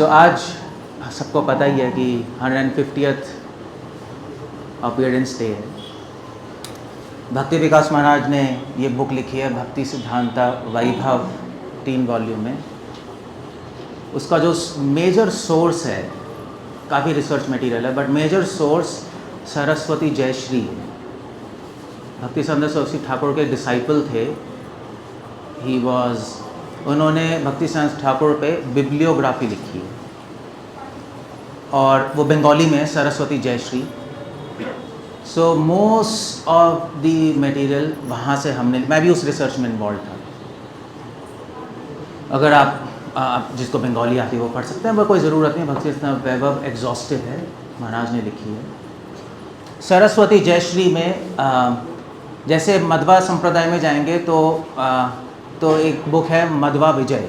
आज सबको पता ही है कि 150th अपीयरेंस डे है। भक्ति विकास महाराज ने ये बुक लिखी है भक्ति सिद्धांता वैभव 3 वॉल्यूम में। उसका जो मेजर सोर्स है, काफ़ी रिसर्च मटेरियल है, but major source Saraswati Jayashri है। भक्ति सिद्धांत सरस्वती ठाकुर के डिसाइपल थे। उन्होंने भक्ति सिद्धांत ठाकुर पे बिब्लियोग्राफी लिखी है और वो बंगाली में Saraswati Jayashri. So most of the material वहाँ से मैं भी उस रिसर्च में इन्वॉल्व था। अगर आप जिसको बंगाली आती है वो पढ़ सकते हैं, पर कोई ज़रूरत नहीं। भक्ति सिद्धांत वैभव एग्जॉस्टिव है, महाराज ने लिखी है। सरस्वती जयश्री में जैसे मध्वा संप्रदाय में जाएंगे तो एक बुक है मध्वा विजय,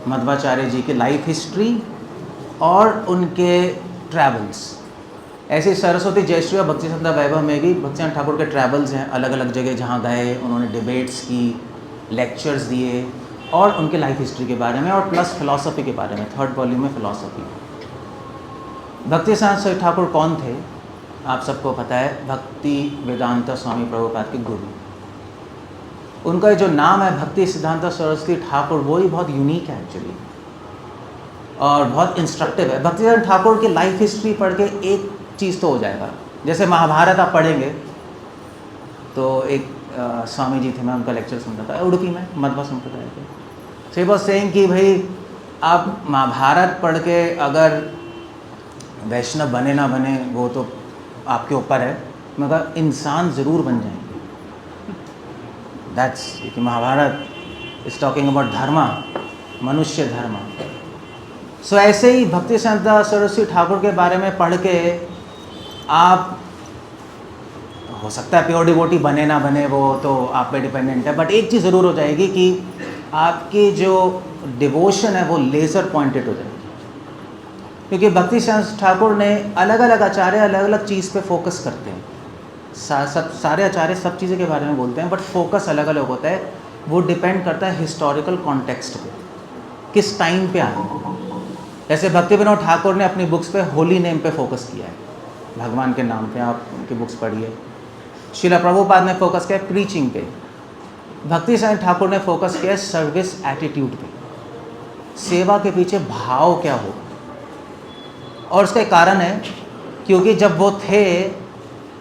मध्वाचार्य जी की लाइफ हिस्ट्री और उनके ट्रैवल्स। ऐसे सरस्वती जयश्री और भक्ति सिद्धांत वैभव में भी भक्ति सिद्धांत ठाकुर के ट्रैवल्स हैं, अलग अलग जगह जहाँ गए, उन्होंने डिबेट्स की, लेक्चर्स दिए और उनके लाइफ हिस्ट्री के बारे में और प्लस फिलॉसफी के बारे में। 3rd वॉल्यूम में फिलॉसफी। भक्ति सिद्धांत ठाकुर कौन थे आप सबको पता है, भक्ति वेदांत स्वामी प्रभुपाद के गुरु। उनका जो नाम है भक्ति सिद्धांत सरस्वती ठाकुर, वो ही बहुत यूनिक है एक्चुअली और बहुत इंस्ट्रक्टिव है। भक्ति सिद्धांत ठाकुर की लाइफ हिस्ट्री पढ़ के एक चीज़ तो हो जाएगा। जैसे महाभारत आप पढ़ेंगे तो एक स्वामी जी थे, मैं उनका लेक्चर सुनता था उडुपी में, मध्वा संप्रदाय के। सो ही वाज सेइंग कि भाई आप महाभारत पढ़ के अगर वैष्णव बने ना बने वो तो आपके ऊपर है, मगर इंसान ज़रूर बन जाएंगे। दैट्स कि महाभारत इज टॉकिंग अबाउट धर्म, मनुष्य धर्म। सो ऐसे ही भक्ति सिद्धांत सरस्वती ठाकुर के बारे में पढ़ के आप, हो सकता है प्योर डिवोटी बने ना बने वो तो आप पे डिपेंडेंट है, बट एक चीज़ ज़रूर हो जाएगी कि आपकी जो डिवोशन है वो लेज़र पॉइंटेड हो जाएगी। क्योंकि भक्ति सिद्धांत ठाकुर ने अलग अलग आचार्य अलग अलग चीज़ पे फोकस करते हैं। सारे आचार्य सब चीज़ों के बारे में बोलते हैं, बट फोकस अलग अलग होता है। वो डिपेंड करता है हिस्टोरिकल कॉन्टेक्स्ट पे, किस टाइम पे आए। जैसे भक्ति विनोद ठाकुर ने अपनी बुक्स पे होली नेम पे फोकस किया है, भगवान के नाम पे। आप उनकी बुक्स पढ़िए। श्रील प्रभुपाद ने फोकस किया प्रीचिंग पे। भक्ति सिद्धांत ठाकुर ने फोकस किया सर्विस एटीट्यूड पे, सेवा के पीछे भाव क्या हो। और उसका एक कारण है क्योंकि जब वो थे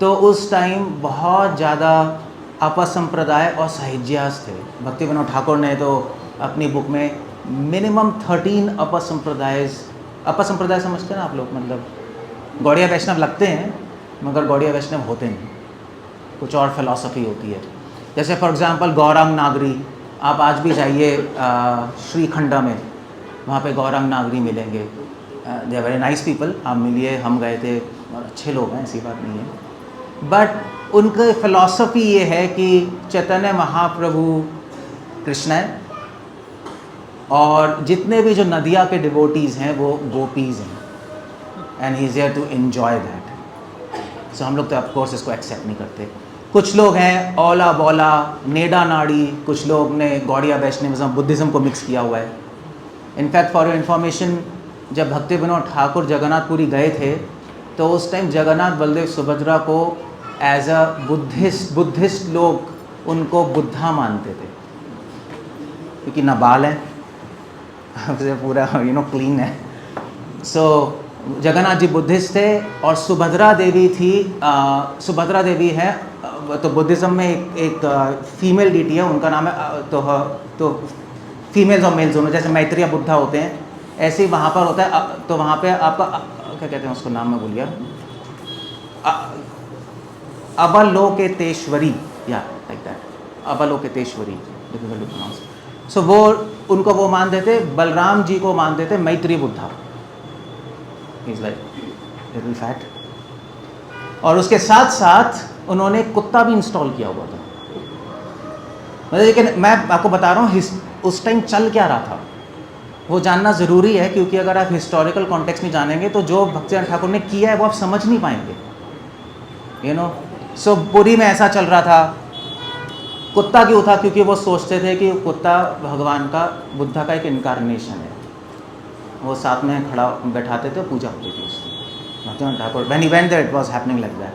तो उस टाइम बहुत ज़्यादा अपसंप्रदाय और साहिज्यास थे। भक्ति विनोद ठाकुर ने तो अपनी बुक में मिनिमम 13 अपसंप्रदाय समझते हैं ना आप लोग, मतलब गौड़िया वैष्णव लगते हैं मगर गौड़िया वैष्णव होते नहीं, कुछ और फिलॉसफी होती है। जैसे फॉर एग्जांपल गौरांग नागरी, आप आज भी जाइए श्रीखंडा में, वहाँ पे गौरांग नागरी मिलेंगे। They are very nice people, आप मिलिए, हम गए थे और अच्छे लोग हैं, ऐसी बात नहीं है। बट उनकी फ़िलॉसफ़ी ये है कि चैतन्य महाप्रभु कृष्ण है और जितने भी जो नदिया के डिवोटीज़ हैं वो गोपीज़ हैं, and he is here to enjoy that. So हम लोग तो ऑफकोर्स इसको एक्सेप्ट नहीं करते। कुछ लोग हैं औला बौला नेडा नाड़ी, कुछ लोग ने गौड़िया वैष्णविज्म बुद्धिज़्म को मिक्स किया हुआ है। इनफैक्ट फॉर योर इन्फॉर्मेशन, जब भक्ति विनोद ठाकुर जगन्नाथपुरी गए थे तो उस टाइम जगन्नाथ बलदेव सुभद्रा को एज अ बुद्धिस्ट लोग उनको बुद्धा मानते थे, क्योंकि ना बाल है, पूरा क्लीन है। सो जगन्नाथ जी बुद्धिस्ट थे और सुभद्रा देवी थी, सुभद्रा देवी है तो बुद्धिज़्म में एक फीमेल डीटी है, उनका नाम है तो फीमेल्स और मेल्स दोनों, जैसे मैत्रेय बुद्धा होते हैं ऐसे ही वहाँ पर होता है। तो वहाँ पे आपका क्या कहते हैं उसको, नाम में भूलिए, अवलोकितेश्वरी, या like that, Avalokiteshvari, difficult to pronounce. So वो उनको वो मानते थे, बलराम जी को मानते थे Maitreya Buddha, is like little fat. और उसके साथ साथ उन्होंने कुत्ता भी इंस्टॉल किया हुआ था। मतलब लेकिन मैं आपको बता रहा हूँ उस टाइम चल क्या रहा था वो जानना ज़रूरी है, क्योंकि अगर आप हिस्टोरिकल कॉन्टेक्स्ट नहीं जानेंगे तो जो भक्ति सिद्धांत ठाकुर ने किया है वो आप समझ नहीं पाएंगे। सो पुरी में ऐसा चल रहा था। कुत्ता क्यों था? क्योंकि वो सोचते थे कि कुत्ता भगवान का, बुद्धा का एक इनकारनेशन है। वो साथ में खड़ा बैठाते थे, पूजा होती थी उसकी। Bhaktivedanta Thakur when he went there it was happening like that.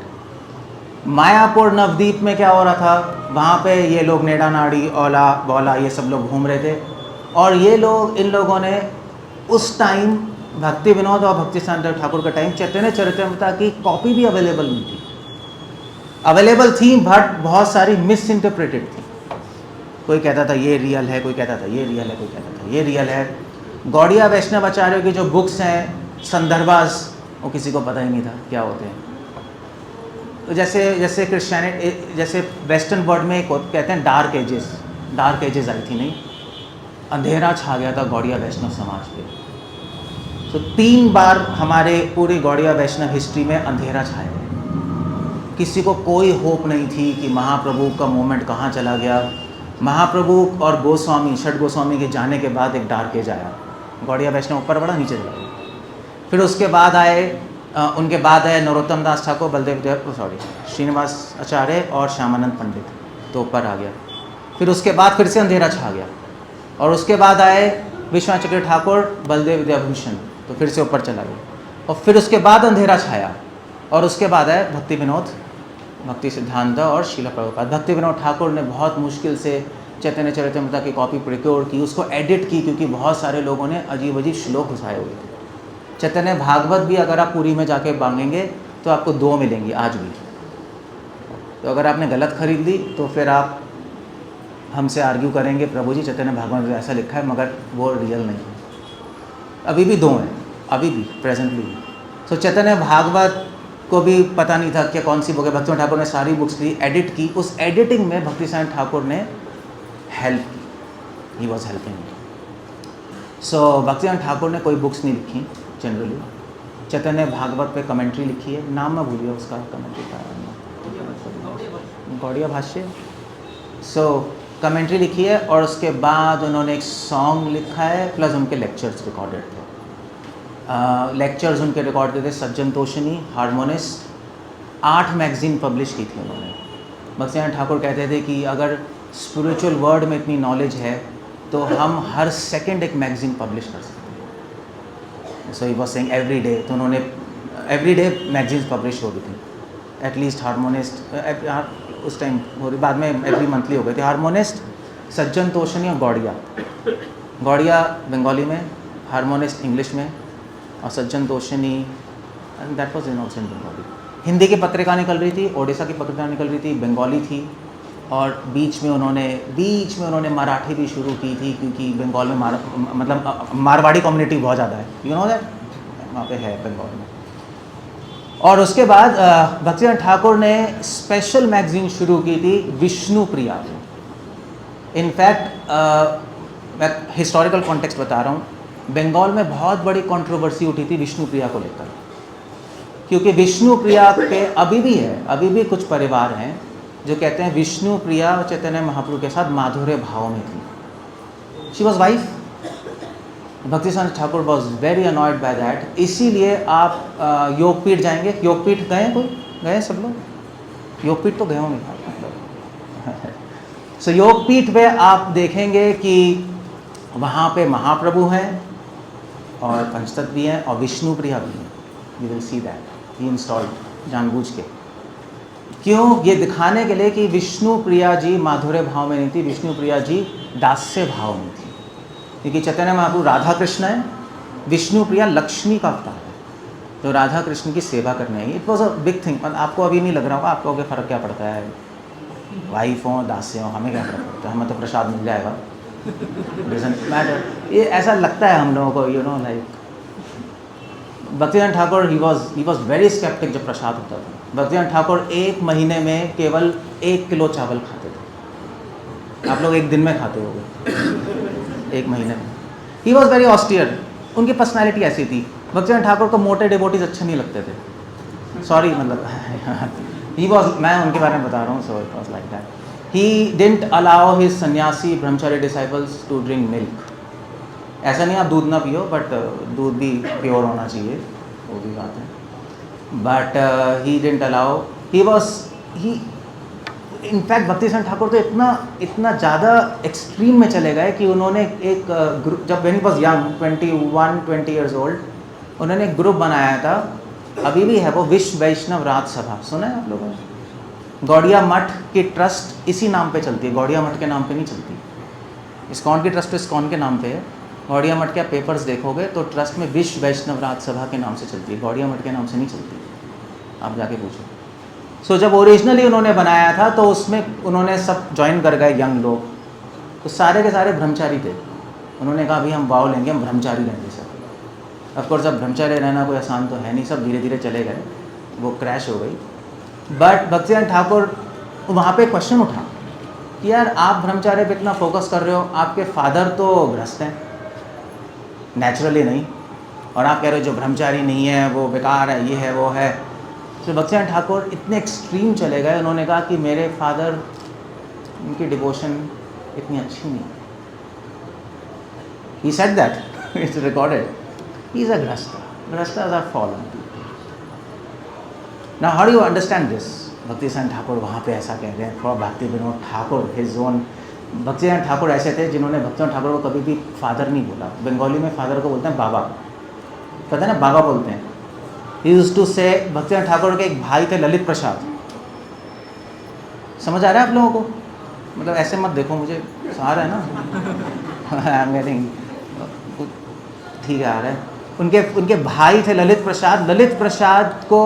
Mayapur Navadwip में क्या हो रहा था, वहाँ पे ये लोग नेड़ा नाड़ी औला बौला ये सब लोग घूम रहे थे, और ये लोग, इन लोगों ने उस टाइम भक्ति विनोद और भक्ति सिद्धांत ठाकुर का टाइम चैतन्य चरितामृत की कॉपी भी अवेलेबल नहीं थी, अवेलेबल थी बट बहुत सारी मिस इंटरप्रेटेड थी। कोई कहता था ये रियल है, कोई कहता था ये रियल है, कोई कहता था ये रियल है। गौड़िया वैष्णव आचार्यों की जो बुक्स हैं संदर्भास, वो किसी को पता ही नहीं था क्या होते हैं। तो जैसे क्रिश्चियनिटी, जैसे वेस्टर्न वर्ल्ड में एक कहते हैं डार्क एजेस आई थी, नहीं, अंधेरा छा गया था गौड़िया वैष्णव समाज पे। तो 3 बार हमारे पूरी गौड़िया वैष्णव हिस्ट्री में अंधेरा छाया है। किसी को कोई होप नहीं थी कि महाप्रभु का मोमेंट कहाँ चला गया। महाप्रभु और गोस्वामी, षट गोस्वामी के जाने के बाद एक डार्क एज आया, गौड़िया वैष्णव ऊपर बढ़ा, नीचे चला गया। फिर उसके बाद उनके बाद आए नरोत्तम दास ठाकुर, श्रीनिवास आचार्य और श्यामानंद पंडित, तो ऊपर आ गया। फिर उसके बाद फिर से अंधेरा छा गया, और उसके बाद आए विश्वनाथ चक्रवर्ती ठाकुर, बलदेव विद्याभूषण, तो फिर से ऊपर चला गया। और फिर उसके बाद अंधेरा छाया, और उसके बाद आए भक्ति विनोद, भक्ति सिद्धांत और शीला प्रभुपाद। भक्ति विनोद ठाकुर ने बहुत मुश्किल से चैतन्य चरितामृत की कॉपी प्रिक्योर की, उसको एडिट की, क्योंकि बहुत सारे लोगों ने अजीब अजीब श्लोक घुसाए हुए थे। चैतन्य भागवत भी अगर आप पुरी में जाके मांगेंगे तो आपको 2 मिलेंगी आज भी। तो अगर आपने गलत खरीद ली तो फिर आप हमसे आर्ग्यू करेंगे, प्रभु जी चैतन्य भागवत में ऐसा लिखा है मगर वो रियल नहीं है। अभी भी 2 हैं, अभी भी प्रेजेंटली। सो चैतन्य भागवत को भी पता नहीं था कि कौन सी बुक है। भक्ति ठाकुर ने सारी बुक्स ली, एडिट की, उस एडिटिंग में भक्ति सिद्धांत ठाकुर ने हेल्प की, ही वॉज हेल्पिंग। सो भक्ति सिद्धांत ठाकुर ने कोई बुक्स नहीं लिखी जनरली। चैतन्य भागवत पे कमेंट्री लिखी है, नाम मैं भूल गया उसका, कमेंट्री का गौड़िया भाष्य। सो कमेंट्री लिखी है, और उसके बाद उन्होंने एक सॉन्ग लिखा है, प्लस उनके लेक्चर्स रिकॉर्डेड थे। लेक्चर्स उनके रिकॉर्ड थे सज्जन तोषिनी, हार्मोनिस्ट। 8 मैगजीन पब्लिश की थी उन्होंने। भक्ति सिद्धांत ठाकुर कहते थे कि अगर स्पिरिचुअल वर्ल्ड में इतनी नॉलेज है तो हम हर सेकंड एक मैगजीन पब्लिश कर सकते हैं। So he was saying every day, तो उन्होंने एवरी डे मैगजीन्स पब्लिश हो गई थी। एटलीस्ट हार्मोनिस्ट उस टाइम, बाद में एवरी मंथली हो गए थे। हार्मोनिस्ट, सज्जन तोषिनी और गौड़िया बंगाली में, हार्मोनिस्ट इंग्लिश में, और Sajjan Toshini and that was in also in Bengali. Hindi की पत्रिका निकल रही थी, ओडिशा की पत्रिका निकल रही थी, बंगाली थी, और बीच में उन्होंने मराठी भी शुरू की थी, क्योंकि बंगाल में मतलब मारवाड़ी कम्युनिटी बहुत ज़्यादा है, यू नो दैट, वहाँ पे है बंगाल में। और उसके बाद भक्ति सिद्धांत ठाकुर ने स्पेशल मैगजीन शुरू की थी, विष्णु प्रिया। इनफैक्ट मैं हिस्टोरिकल कॉन्टेक्स्ट बता रहा हूँ, बंगाल में बहुत बड़ी कंट्रोवर्सी उठी थी विष्णु प्रिया को लेकर, क्योंकि विष्णु प्रिया पे अभी भी कुछ परिवार हैं जो कहते हैं विष्णु प्रिया चैतन्य महाप्रभु के साथ माधुर्य भाव में थी। She was wife. भक्ति Siddhanta Thakur was very annoyed by that. इसीलिए आप योगपीठ जाएंगे, योगपीठ गए सब लोग, योगपीठ तो गए होंगे। सो योगपीठ पे आप देखेंगे कि वहाँ पे महाप्रभु हैं और पंचतत्व भी हैं और विष्णु प्रिया भी हैं। You will see that he installed जानबूझ के। क्यों? ये दिखाने के लिए कि विष्णु प्रिया जी माधुर्य भाव में नहीं थी, विष्णु प्रिया जी दास्य भाव में थी। क्योंकि चैतन्य महाप्रभु राधा कृष्ण है, विष्णु प्रिया लक्ष्मी का अवतार है, जो राधा कृष्ण की सेवा करने आई। It was a big thing. आपको अभी नहीं लग रहा होगा, आपको क्या फ़र्क क्या पड़ता है, वाइफ हो दास्य हो, हमें क्या फ़र्क पड़ता है, हमें तो प्रसाद मिल जाएगा, डजंट मैटर। ये ऐसा लगता है हम लोगों को, you know, like Bhaktivedanta Thakur he was very sceptic जब प्रसाद होता था। भक्तिवेदांत ठाकुर 1 महीने में केवल 1 किलो चावल खाते थे। आप लोग 1 दिन में खाते होगे, 1 महीने में। ही वॉज वेरी ऑस्टियर। उनकी पर्सनैलिटी ऐसी थी। भक्तिवेदांत ठाकुर को मोटे डिवोटीज अच्छे नहीं लगते थे। सॉरी, मतलब ही वॉज, मैं उनके बारे में बता रहा हूँ, so it was like that. He didn't allow his सन्यासी ब्रह्मचारी डिसाइपल्स टू ड्रिंक मिल्क। ऐसा नहीं आप दूध ना पियो, बट दूध भी प्योर होना चाहिए, वो भी बात है। But he didn't allow, in fact Bhaktisingh Thakur तो इतना ज़्यादा एक्सट्रीम में चले गए कि उन्होंने एक ग्रुप, जब when he was young 20 years old, उन्होंने एक ग्रुप बनाया था, अभी भी है वो, विश्व वैष्णव राज सभा, सुना है आप लोगों ने? गौड़िया मठ की ट्रस्ट इसी नाम पे चलती है, गौड़िया मठ के नाम पे नहीं चलती। इस्कॉन की ट्रस्ट इस्कॉन के नाम पे है, गौड़िया मठ के आप पेपर्स देखोगे तो ट्रस्ट में विश्व वैष्णव राज सभा के नाम से चलती है, गौड़िया मठ के नाम से नहीं चलती, आप जाके पूछो। सो जब ओरिजिनली उन्होंने बनाया था तो उसमें उन्होंने सब ज्वाइन कर गए यंग लोग, तो सारे के सारे ब्रह्मचारी थे। उन्होंने कहा भाई हम वाव लेंगे, हम ब्रह्मचारी रहेंगे सब। ऑफकोर्स अब ब्रह्मचारी रहना कोई आसान तो है नहीं, सब धीरे धीरे चले गए, वो क्रैश हो गई। बट भक्तिसिंह ठाकुर, वहाँ पे क्वेश्चन उठा कि यार आप ब्रह्मचार्य पे इतना फोकस कर रहे हो, आपके फादर तो गृहस्थ हैं, नेचुरली नहीं, और आप कह रहे हो जो ब्रह्मचारी नहीं है वो बेकार है, ये है वो है। तो भक्तिसिंह ठाकुर इतने एक्सट्रीम चले गए, उन्होंने कहा कि मेरे फादर, उनकी डिवोशन इतनी अच्छी नहीं। He said that, it's recorded. He is a grasta. Grastas are fallen. Now how do you understand this? भक्तिसिंह Thakur वहाँ पे ऐसा कह रहे हैं, फॉर भक्ति विनोद ठाकुर, हिज ओन। भक्तिसिंह ठाकुर ऐसे थे जिन्होंने भक्तिसिंह ठाकुर को कभी भी फादर नहीं बोला। बंगाली में फादर को बोलते हैं बाबा, पता है ना, बाबा बोलते हैं। He used to say, भक्तिसिंह Thakur के एक भाई थे ललित प्रसाद, समझ आ रहा है आप लोगों को? मतलब ऐसे मत देखो मुझे, आ रहा है ना? आई एम गेटिंग, ठीक है, आ रहा है। उनके भाई थे ललित प्रसाद। ललित प्रसाद को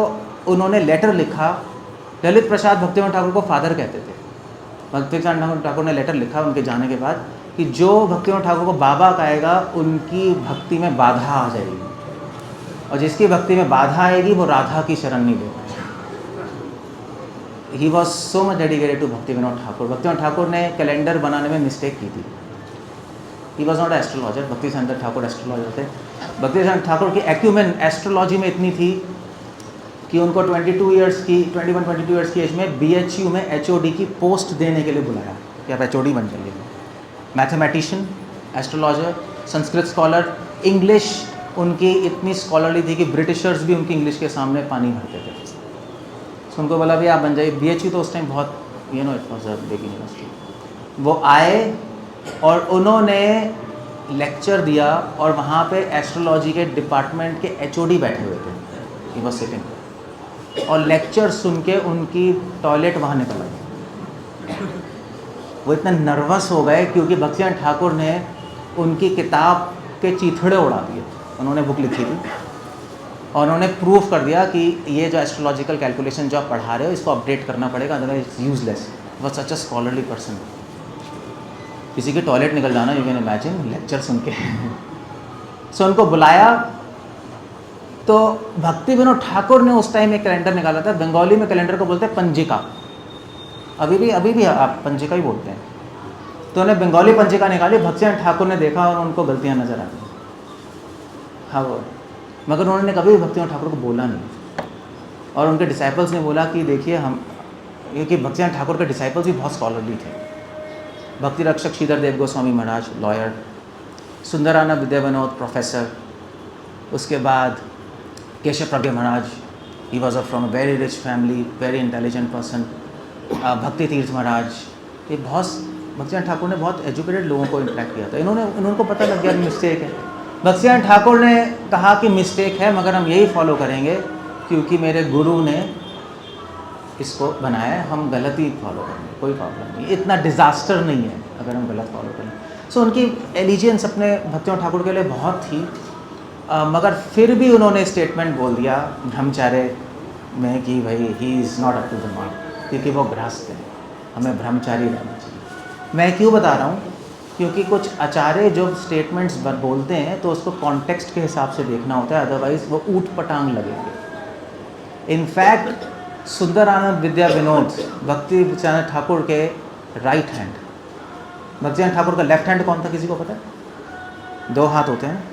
उन्होंने लेटर लिखा, ललित प्रसाद भक्तिसिंह ठाकुर को फादर कहते थे। भक्तिसिंह ठाकुर ने लेटर लिखा उनके जाने के बाद कि जो भक्तिसिंह ठाकुर को बाबा कहेगा उनकी भक्ति में बाधा आ जाएगी, और जिसकी भक्ति में बाधा आएगी वो राधा की शरण नहीं लेगा। He was so much dedicated to Bhakti Vinod Thakur. भक्तिसिंह Thakur ने कैलेंडर बनाने में मिस्टेक की थी। He was not astrologer, Bhaktisingh Thakur astrologer थे। भक्तिसिंह ठाकुर की एक्यूमेन एस्ट्रोलॉजी में इतनी थी कि उनको 21-22 ईयर्स की एज में BHU में HOD की पोस्ट देने के लिए बुलाया कि आप HOD बन जाइए। Mathematician, astrologer, Sanskrit scholar, English उनकी इतनी स्कॉलरली थी कि ब्रिटिशर्स भी उनकी इंग्लिश के सामने पानी भरते थे। तो उनको बोला भी आप बन जाइए। BHU तो उस टाइम बहुत it was a big university. वो आए और उन्होंने लेक्चर दिया, और वहाँ पे एस्ट्रोलॉजी के डिपार्टमेंट के HOD बैठे हुए थे, ही वाज सिटिंग, और लेक्चर सुन के उनकी टॉयलेट वहाँ निकल आई। वो इतने नर्वस हो गए क्योंकि भक्तिसिंह ठाकुर ने उनकी किताब के चीथड़े उड़ा दिए। उन्होंने बुक लिखी थी और उन्होंने प्रूफ कर दिया कि ये जो एस्ट्रोलॉजिकल कैलकुलेशन जो आप पढ़ा रहे हो इसको अपडेट करना पड़ेगा, अदरवाइज इट्स यूजलेस। वो सच अ स्कॉलरली पर्सन। किसी के टॉयलेट निकल जाना, यू कैन इमेजिन, लेक्चर सुन के। सो उनको बुलाया, तो भक्ति विनोद ठाकुर ने उस टाइम एक कैलेंडर निकाला था। बंगाली में कैलेंडर को बोलते हैं पंजिका, अभी भी आप पंजिका ही बोलते हैं। तो उन्हें बंगाली पंजिका निकाली, भक्तिसिंह ठाकुर ने देखा और उनको गलतियां नजर आ गई। हाँ, वो मगर उन्होंने कभी भी भक्तिसिंह ठाकुर को बोला नहीं, और उनके डिसाइपल्स ने बोला कि देखिए हम, क्योंकि भक्तिसिंह ठाकुर के डिसाइपल्स भी बहुत स्कॉलरली थे। भक्ति रक्षक श्रीधर देव गोस्वामी महाराज लॉयर, सुंदरानंद विद्या विनोद प्रोफेसर, उसके बाद Keshav Pragya Maharaj, he was from a very rich family, very intelligent person. Bhakti Tirtha महाराज, ये बहुत, भक्तिसिंह ठाकुर ने बहुत एजुकेटेड लोगों को इंटरेक्ट किया था। इनको पता लग गया मिस्टेक है। भक्तिसिंह ठाकुर ने कहा कि मिस्टेक है मगर हम यही फॉलो करेंगे क्योंकि मेरे गुरु ने इसको बनाया है, हम गलत ही फॉलो करेंगे, कोई प्रॉब्लम नहीं, इतना डिज़ास्टर नहीं है अगर हम गलत फॉलो करें। सो उनकी एलिजियंस अपने भक्तिसिंह ठाकुर के लिए बहुत थी, मगर फिर भी उन्होंने स्टेटमेंट बोल दिया ब्रह्मचार्य में कि भाई he is not up to the mark, क्योंकि वो गृहस्थ है, हमें ब्रह्मचारी रहना चाहिए। मैं क्यों बता रहा हूँ? क्योंकि कुछ आचार्य जो स्टेटमेंट्स बोलते हैं तो उसको कॉन्टेक्स्ट के हिसाब से देखना होता है, अदरवाइज़ वो ऊट पटांग लगेंगे। इनफैक्ट सुंदरानंद विद्या विनोद भक्तिसिंह ठाकुर के राइट हैंड, भक्तिसिंह ठाकुर का लेफ्ट हैंड कौन था, किसी को पता है? 2 हाथ होते हैं,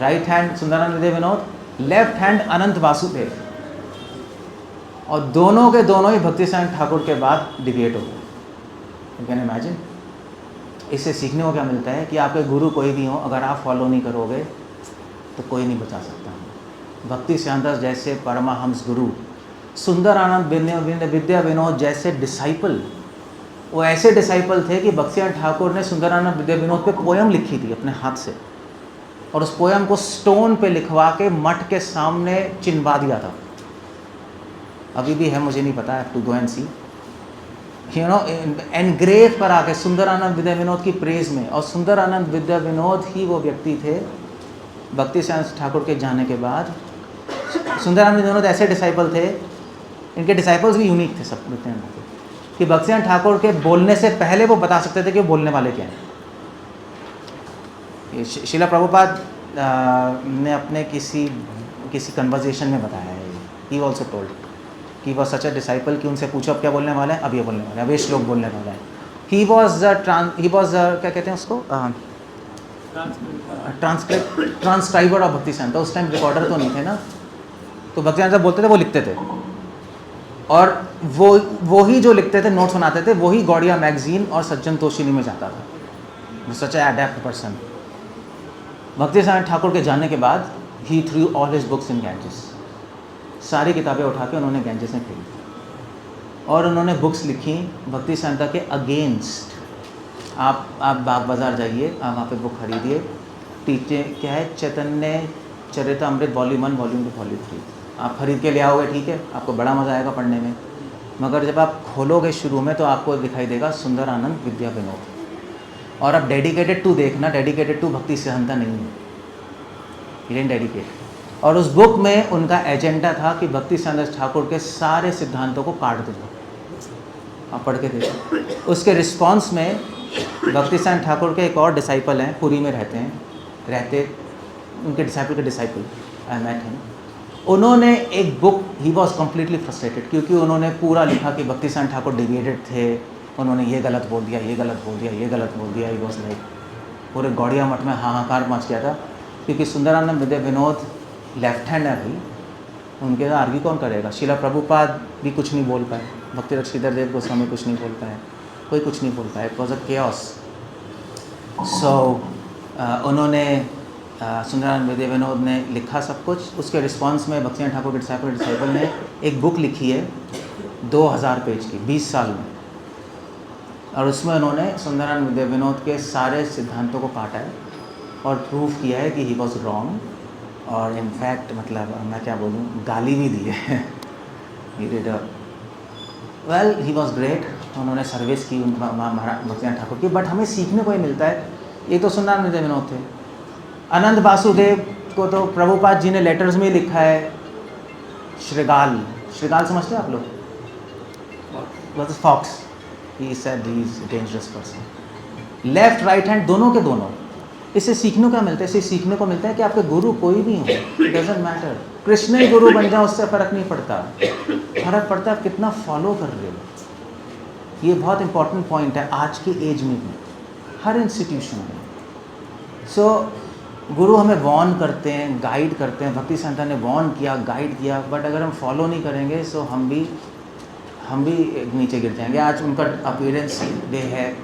right hand Sundaranand Vidya Vinod, left hand अनंत वासुदेव, और दोनों के दोनों ही भक्तिसिंह ठाकुर के बाद डिबेट हो गए। You can imagine. इससे सीखने को क्या मिलता है कि आपके गुरु कोई भी हो, अगर आप फॉलो नहीं करोगे तो कोई नहीं बचा सकता। भक्ति सिद्धांत जैसे परमहंस गुरु सुंदर आनंद विद्या विनोद जैसे डिसाइपल, वो ऐसे डिसाइपल थे कि भक्तियान ठाकुर ने सुंदर आनंद विद्या विनोद पे पोयम लिखी थी अपने हाथ से, और उस पोयम को स्टोन पे लिखवा के मठ के सामने चिनवा दिया था। अभी भी है, मुझे नहीं पता, to go and see, you know, एनग्रेव पर आके सुंदर आनंद विद्या विनोद की प्रेज में। और सुंदर आनंद विद्या विनोद ही वो व्यक्ति थे, भक्ति सिद्धांत ठाकुर के जाने के बाद सुंदर आनंद विनोद ऐसे डिसाइपल थे, इनके डिसाइपल्स भी यूनिक थे सब कि भक्ति सिद्धांत ठाकुर के बोलने से पहले वो बता सकते थे कि वो बोलने वाले क्या हैं। शिला प्रभुपाद ने अपने किसी कन्वर्सेशन में बताया है, ही ऑल्सो टोल्ड कि वॉज सच अ डिसाइपल कि उनसे पूछो अब क्या बोलने वाला है, अब ये बोलने वाला है, अब ये श्लोक बोलने वाला है। ही वॉज क्या कहते हैं उसको, ट्रांसक्राइबर ऑफ भक्ति सिद्धांत। उस टाइम रिकॉर्डर तो नहीं थे ना, तो भक्ति सिद्धांत बोलते थे वो लिखते थे, और वो ही जो लिखते थे, नोट्स बनाते थे, वही गौड़िया मैगजीन और सज्जन तोशिनी में जाता था। Such a adept person. Bhakti Siddhanta Thakur के जाने के बाद he threw all his books in Ganges, सारी किताबें उठा के उन्होंने गैंजेस में फेंक दी, और उन्होंने बुक्स लिखी भक्ति सिद्धांत के अगेंस्ट। आप बाग बाज़ार जाइए, आप वहाँ पे बुक खरीदिए, टीचे क्या है, चैतन्य चरितमृत वॉल्यूम 1, वॉल्यूम 2, वॉल्यूम 3, आप खरीद के ले आओगे, ठीक है, आपको बड़ा मज़ा आएगा पढ़ने में। मगर जब आप खोलोगे शुरू में तो आपको दिखाई देगा सुंदर आनंद विद्या विनोद, और अब डेडिकेटेड टू देखना, डेडिकेटेड टू भक्ति सिद्धांत नहीं है, ये डेडिकेटेड। और उस बुक में उनका एजेंडा था कि भक्ति सिद्धांत ठाकुर के सारे सिद्धांतों को काट दो। आप पढ़ के देखो। उसके रिस्पॉन्स में भक्ति सिद्धांत ठाकुर के एक और डिसाइपल हैं, पुरी में रहते उनके डिसाइपल के डिसाइपल, आई मेट हिम, उन्होंने एक book, he was completely frustrated, क्योंकि उन्होंने पूरा लिखा कि भक्ति सिद्धांत ठाकुर डिविएटेड थे, उन्होंने ये गलत बोल दिया, ये गलत बोल दिया, ये गलत बोल दिया। ही वॉज लाइक, पूरे गौड़िया मठ में हाहाकार मच गया था, क्योंकि सुंदरानंद विद्या विनोद लेफ्ट हैंड है भाई, उनके साथ आर्ग्यू कौन करेगा। शिला प्रभुपाद भी कुछ नहीं बोल पाए, भक्ति श्रीधर देव गोस्वामी कुछ नहीं बोल पाए, कोई कुछ नहीं बोल पाए, इट वॉज अ केओस। सो उन्होंने सुंदरानंद विद्या विनोद ने लिखा सब कुछ। उसके रिस्पांस में भक्ति ठाकुर के डिसाइपल ने एक बुक लिखी है 2000 पेज की, 20 साल में, और उसमें उन्होंने सुंदरानंद विद्या विनोद के सारे सिद्धांतों को काटा है और प्रूव किया है कि ही वॉज रॉन्ग, और इनफैक्ट मतलब मैं क्या बोलूँ, गाली भी दी है। वेल ही वॉज ग्रेट, उन्होंने सर्विस की भक्ति ठाकुर की, बट हमें सीखने को ही मिलता है। ये तो सुंदरानंद विद्या विनोद थे। अनंत वासुदेव को तो प्रभुपाद जी ने लेटर्स में लिखा है श्रीगाल समझते हैं आप लोग, was fox, he said he is dangerous person. Left right hand दोनों के दोनों। इससे सीखने को क्या मिलता है? इससे सीखने को मिलता है कि आपके गुरु कोई भी हो, इट डजेंट मैटर, कृष्ण ही गुरु बन जाए उससे फ़र्क नहीं पड़ता, फर्क पड़ता है कितना फॉलो कर रहे हो। ये बहुत इंपॉर्टेंट पॉइंट है आज की एज में भी, हर इंस्टीट्यूशन में। सो गुरु हमें वॉर्न करते हैं, गाइड करते हैं, भक्ति संतान ने वॉर्न किया, गाइड किया, बट अगर हम फॉलो नहीं करेंगे सो हम भी नीचे गिर जाएंगे। आज उनका अपीयरेंस डे है,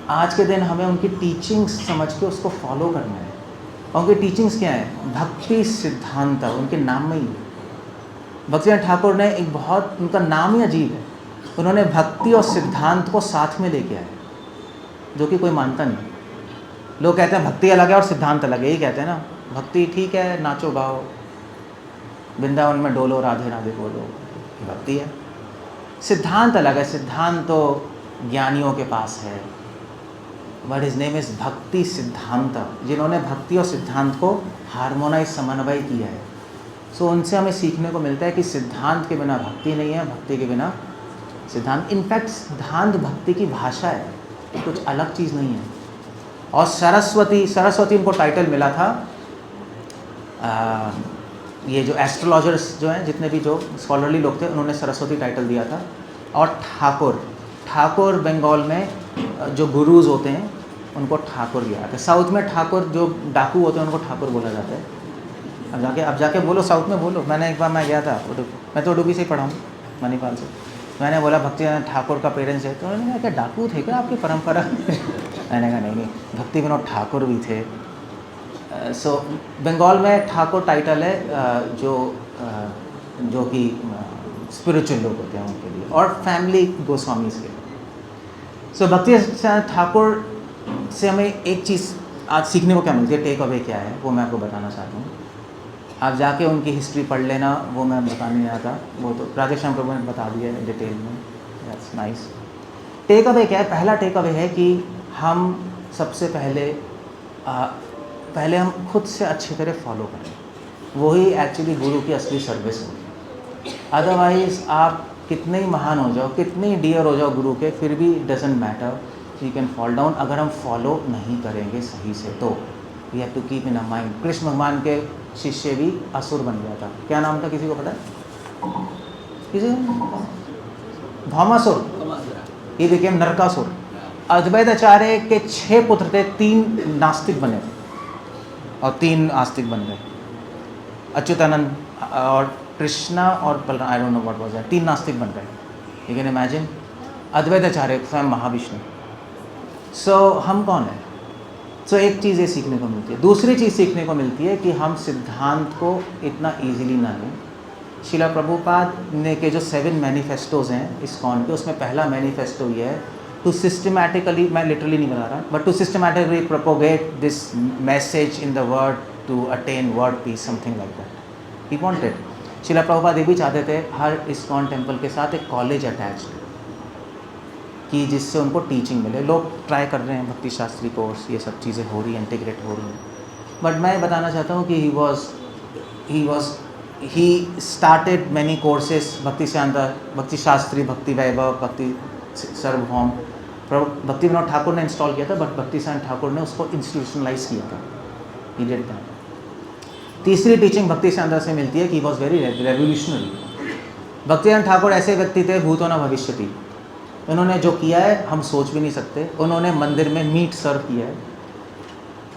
आज के दिन हमें उनकी टीचिंग्स समझ के उसको फॉलो करना है। और उनकी टीचिंग्स क्या है? भक्ति सिद्धांत, उनके नाम में ही। भक्ति ठाकुर ने एक बहुत, उनका नाम ही अजीब है, उन्होंने भक्ति और सिद्धांत को साथ में लेके आए, जो कि कोई मानता नहीं। लोग कहते हैं भक्ति अलग है और सिद्धांत अलग है, यही कहते हैं ना। भक्ति ठीक है, नाचो गाओ, वृंदावन में डोलो, राधे राधे बोलो, भक्ति है। सिद्धांत अलग है, सिद्धांत तो ज्ञानियों के पास है, बट हिज नेम इज़ भक्ति सिद्धांत, जिन्होंने भक्ति और सिद्धांत को हार्मोनाइज, समन्वय किया है। सो उनसे हमें सीखने को मिलता है कि सिद्धांत के बिना भक्ति नहीं है, भक्ति के बिना सिद्धांत। इनफैक्ट सिद्धांत भक्ति की भाषा है, कुछ अलग चीज़ नहीं है। और सरस्वती उनको टाइटल मिला था। ये जो एस्ट्रोलॉजर्स जो हैं, जितने भी जो स्कॉलरली लोग थे, उन्होंने सरस्वती टाइटल दिया था। और ठाकुर बंगाल में जो गुरुज होते हैं उनको ठाकुर दिया जाता है। साउथ में ठाकुर, जो डाकू होते हैं उनको ठाकुर बोला जाता है। अब जाके बोलो, साउथ में बोलो। मैंने एक बार मैं गया था, मैं तो उडुपी से ही पढ़ा हूँ, मणिपाल से। मैंने बोला भक्ति ठाकुर का पेरेंट्स है, तो उन्होंने कहा क्या डाकू थे क्या आपकी परंपरा? मैंने कहा नहीं, भक्ति विनोद ठाकुर भी थे। सो बंगाल में ठाकुर टाइटल है जो जो कि स्पिरिचुअल लोग होते हैं उनके लिए, और फैमिली गोस्वामीज के लिए। सो भक्तिसिद्धांत ठाकुर से हमें एक चीज़ आज सीखने को क्या मिलती है, टेक अवे क्या है, वो मैं आपको बताना चाहता हूँ। आप जाके उनकी हिस्ट्री पढ़ लेना, वो मैं बताने नहीं आता, वो तो राधेश्याम प्रभु ने बता दिया है डिटेल में। That's nice. टेक अवे क्या है? पहला टेक अवे है कि हम सबसे पहले हम खुद से अच्छी तरह फॉलो करें, वही एक्चुअली गुरु की असली सर्विस होगी। अदरवाइज़ आप कितने ही महान हो जाओ, कितने ही डियर हो जाओ गुरु के, फिर भी doesn't matter, you can fall down अगर हम फॉलो नहीं करेंगे सही से। तो we have to keep in a mind. Krishna भगवान के शिष्य भी असुर बन गया था, क्या नाम था, किसी को पता है? किसी भौमासुर, ही बिकेम नरकासुर। अद्वैताचार्य के 6 पुत्र थे, 3 नास्तिक बने और 3 आस्तिक बन गए, अच्युतानंद और कृष्णा और बलराम, आई don't know what was that, 3 नास्तिक बन गए। यू कैन इमेजिन, अद्वैताचार्य स्वयं महाविष्णु। सो हम कौन है? सो एक चीज़ ये सीखने को मिलती है। दूसरी चीज़ सीखने को मिलती है कि हम सिद्धांत को इतना ईजिली ना लें। शिला प्रभुपाद ने के जो 7 मैनिफेस्टोज़ हैं इस्कॉन के, उसमें पहला मैनिफेस्टो ये है टू सिस्टमैटिकली, मैं लिटरली नहीं बता रहा, but to systematically propagate this message in the world to attain world peace, something like that he wanted. Shila Prabhupada ये भी चाहते थे हर इस्कॉन टेम्पल के साथ एक कॉलेज अटैच्ड, कि जिससे उनको टीचिंग मिले। लोग ट्राई कर रहे हैं, भक्ति शास्त्री कोर्स, ये सब चीज़ें हो रही हैं, इंटीग्रेट हो रही हैं। बट मैं बताना चाहता हूँ कि ही स्टार्टेड मैनी कोर्सेज, भक्ति शास्त्री, भक्ति वैभव, भक्ति सार्वभौम, भक्ति विनोद ठाकुर ने इंस्टॉल किया था, बट भक्ति सिद्धांत ठाकुर ने उसको इंस्टीट्यूशनलाइज किया था। He did that. तीसरी टीचिंग भक्ति सिद्धांत से मिलती है कि ही वॉज वेरी रेवोल्यूशनरी। भक्ति सिद्धांत ठाकुर ऐसे व्यक्ति थे, भूतो न भविष्यति। उन्होंने जो किया है हम सोच भी नहीं सकते। उन्होंने मंदिर में मीट सर्व किया है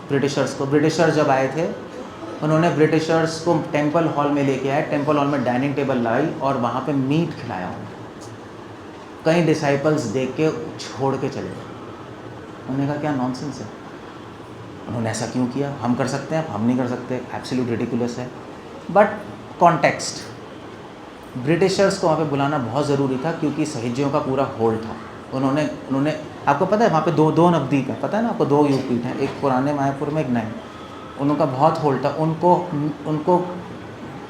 ब्रिटिशर्स को। ब्रिटिशर्स जब आए थे, उन्होंने ब्रिटिशर्स को टेंपल हॉल में लेके आए, टेंपल हॉल में डाइनिंग टेबल लाई और वहाँ पे मीट खिलाया उन्हें। कई डिसाइपल्स देख के छोड़ के चले गए। उन्होंने कहा क्या नॉनसेंस है, उन्होंने ऐसा क्यों किया, हम कर सकते हैं, हम नहीं कर सकते, एब्सोल्यूट रिडिकुलस है। बट कॉन्टेक्स्ट, ब्रिटिशर्स को वहाँ पे बुलाना बहुत ज़रूरी था क्योंकि सहिजियों का पूरा होल्ड था। उन्होंने आपको पता है वहाँ पे दो नवद्वीप है, पता है ना आपको, 2 युगपीठ हैं, एक पुराने मायापुर में, एक नए। उनका बहुत होल्ड था। उनको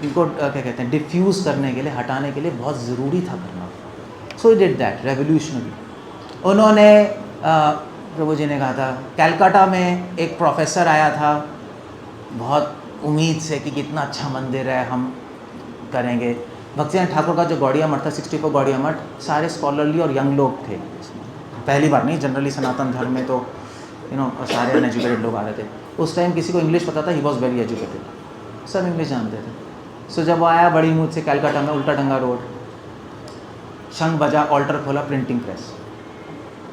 क्या कहते हैं, डिफ्यूज़ करने के लिए, हटाने के लिए बहुत ज़रूरी था करना। सो ही डिड दैट, रेवोल्यूशनरी। उन्होंने प्रभु जी ने कहा था, कैलकाटा में एक प्रोफेसर आया था बहुत उम्मीद से कि कितना अच्छा मंदिर है, हम करेंगे। भक्तिसिद्धांत ठाकुर का जो गौड़िया मठ था, 64 गौड़िया मठ, सारे स्कॉलरली और यंग लोग थे। पहली बार नहीं, जनरली सनातन धर्म में तो सारे अनएजुकेटेड लोग आ रहे थे। उस टाइम किसी को इंग्लिश पता था, ही वॉज वेरी एजुकेटेड, सब इंग्लिश जानते थे। सो जब वो आया बड़ी मूड से कैलकाटा में, उल्टा डंगा रोड, शंख बजा, ऑल्टर खोला, प्रिंटिंग प्रेस।